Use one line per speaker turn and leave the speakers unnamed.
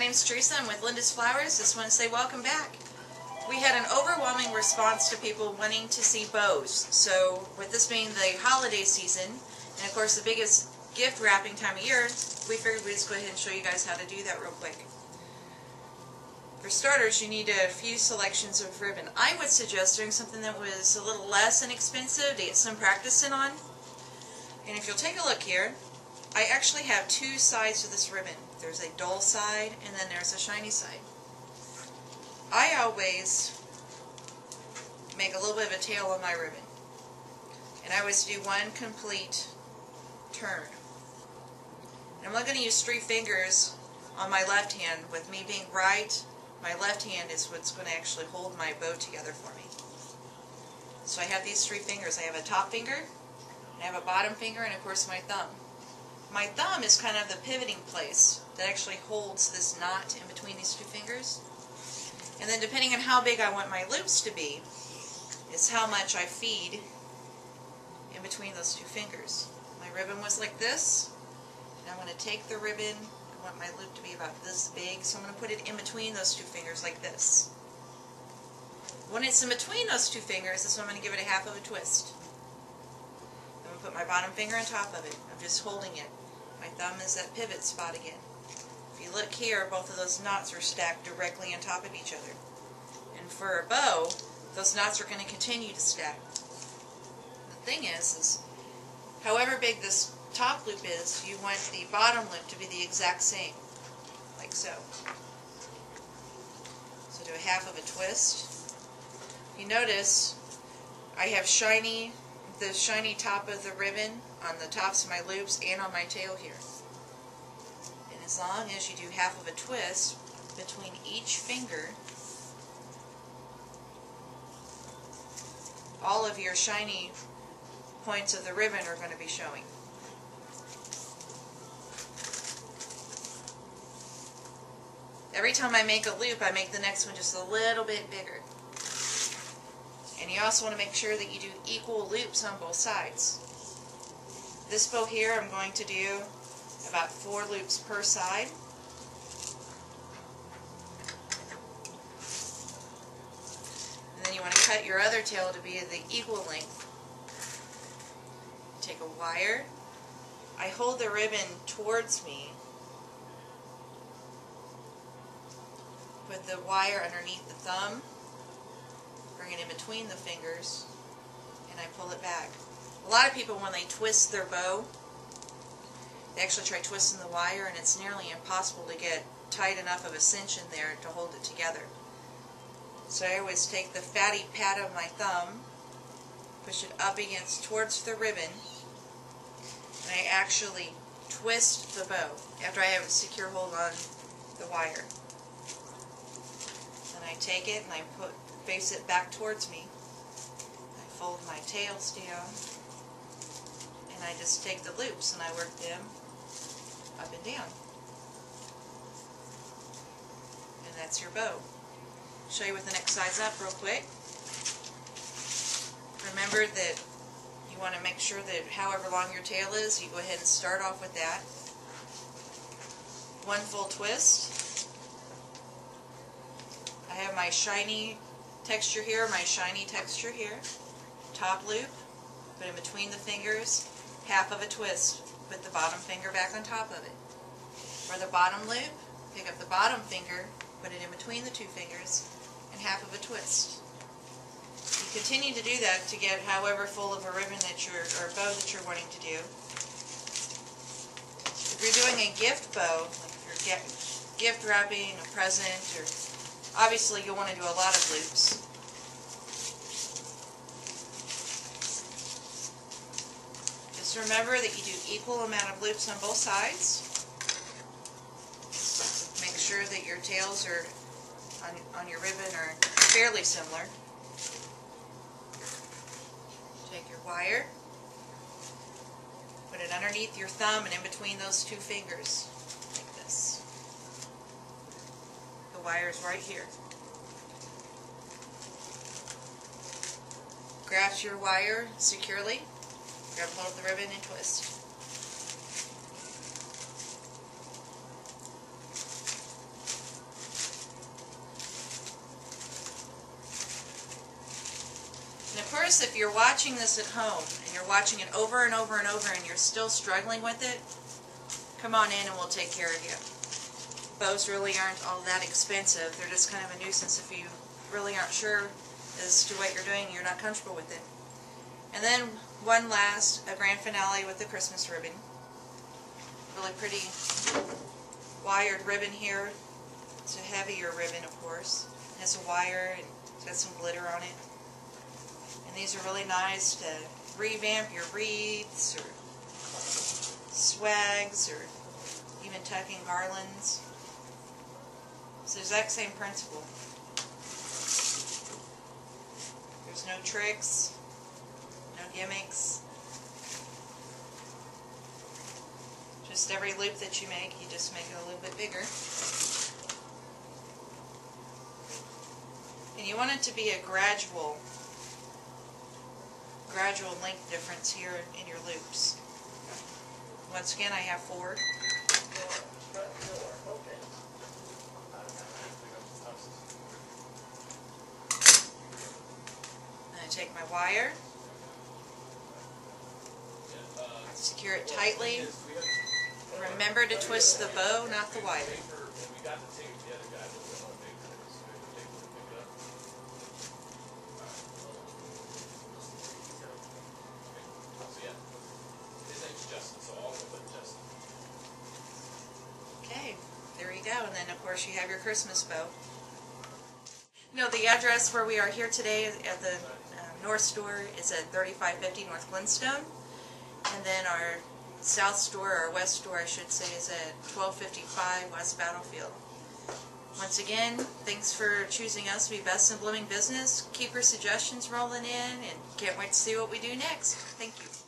name's Theresa. I'm with Linda's Flowers. Just want to say welcome back. We had an overwhelming response to people wanting to see bows. So with this being the holiday season, and of course the biggest gift wrapping time of year, we figured we'd just go ahead and show you guys how to do that real quick. For starters, you need a few selections of ribbon. I would suggest doing something that was a little less inexpensive to get some practice in on. And if you'll take a look here, I actually have two sides to this ribbon. There's a dull side and then there's a shiny side. I always make a little bit of a tail on my ribbon. And I always do one complete turn. And I'm only going to use 3 fingers on my left hand. With me being right, my left hand is what's going to actually hold my bow together for me. So I have these 3 fingers. I have a top finger, I have a bottom finger, and of course my thumb. My thumb is kind of the pivoting place that actually holds this knot in between these 2 fingers. And then depending on how big I want my loops to be, is how much I feed in between those 2 fingers. My ribbon was like this, and I'm going to take the ribbon, I want my loop to be about this big, so I'm going to put it in between those 2 fingers like this. When it's in between those 2 fingers, this is when I'm going to give it a half of a twist. I'm going to put my bottom finger on top of it. I'm just holding it. My thumb is that pivot spot again. If you look here, both of those knots are stacked directly on top of each other. And for a bow, those knots are going to continue to stack. The thing is however big this top loop is, you want the bottom loop to be the exact same, like so. So do a half of a twist. You notice I have the shiny top of the ribbon on the tops of my loops and on my tail here. And as long as you do half of a twist between each finger, all of your shiny points of the ribbon are going to be showing. Every time I make a loop, I make the next one just a little bit bigger. And you also want to make sure that you do equal loops on both sides. This bow here, I'm going to do about 4 loops per side. And then you want to cut your other tail to be the equal length. Take a wire. I hold the ribbon towards me. Put the wire underneath the thumb. Bring it in between the fingers, and I pull it back. A lot of people, when they twist their bow, they actually try twisting the wire, and it's nearly impossible to get tight enough of a cinch in there to hold it together. So I always take the fatty pad of my thumb, push it up against towards the ribbon, and I actually twist the bow after I have a secure hold on the wire. Then I take it and I face it back towards me. I fold my tails down, and I just take the loops and I work them up and down. And that's your bow. I'll show you with the next size up real quick. Remember that you want to make sure that however long your tail is, you go ahead and start off with that. 1 full twist. I have my shiny texture here, my shiny texture here. Top loop, put in between the fingers, half of a twist, put the bottom finger back on top of it. For the bottom loop, pick up the bottom finger, put it in between the 2 fingers, and half of a twist. You continue to do that to get however full of a ribbon that or a bow that you're wanting to do. If you're doing a gift bow, like if you're gift wrapping a present, or obviously you'll want to do a lot of loops. Just remember that you do equal amount of loops on both sides. Make sure that your tails are on your ribbon are fairly similar. Take your wire, put it underneath your thumb and in between those 2 fingers, like this. The wire is right here. Grasp your wire securely, grab hold of the ribbon and twist. notice if you're watching this at home and you're watching it over and over and over and you're still struggling with it, come on in and we'll take care of you. Bows really aren't all that expensive. They're just kind of a nuisance if you really aren't sure as to what you're doing and you're not comfortable with it. And then one last, a grand finale with the Christmas ribbon. Really pretty wired ribbon here. It's a heavier ribbon, of course. It has a wire and it's got some glitter on it. And these are really nice to revamp your wreaths or swags or even tucking garlands. It's the exact same principle. There's no tricks, no gimmicks. Just every loop that you make, you just make it a little bit bigger. And you want it to be a gradual length difference here in your loops. Once again, I have 4. And I take my wire, secure it tightly. Remember to twist the bow, not the wire. Okay, there you go, and then of course you have your Christmas bow. You know, the address where we are here today at the North Store is at 3550 North Glenstone, and then our South Store, or West Store I should say, is at 1255 West Battlefield. Once again, thanks for choosing us to be best in blooming business. Keep your suggestions rolling in, and can't wait to see what we do next. Thank you.